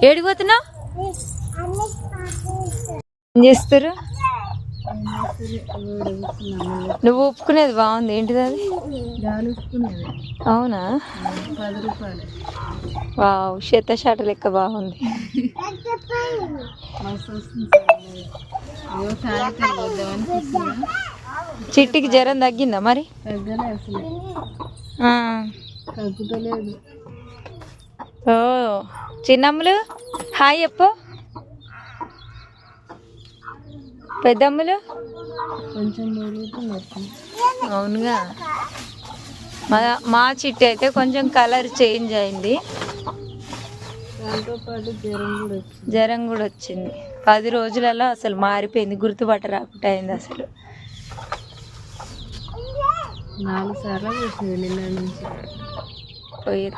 ఏడిపోతున్నావు? ఏం చేస్తారు? నువ్వు ఒప్పుకునేది బాగుంది. ఏంటిది అది? అవునా? 10 రూపాయలు. వావ్, చెత్త షాట లెక్క బాగుంది. చిట్టికి జ్వరం తగ్గిందా మరి? తగ్గలే అసలు, తగ్గుతలేదు. ఓ చిన్నమ్ములు హాయ్ చెప్పు. పెద్దమ్ములు కొంచెం అవునుగా. మా చిట్టి అయితే కొంచెం కలర్ చేంజ్ అయింది. దాంతో పాటు జ్వరం కూడా వచ్చింది. 10 రోజులలో అసలు మారిపోయింది, గుర్తుపట్ట రాకుండా అయింది. అసలు 4 సార్లు వచ్చింది నిన్న నుంచి. పోయేది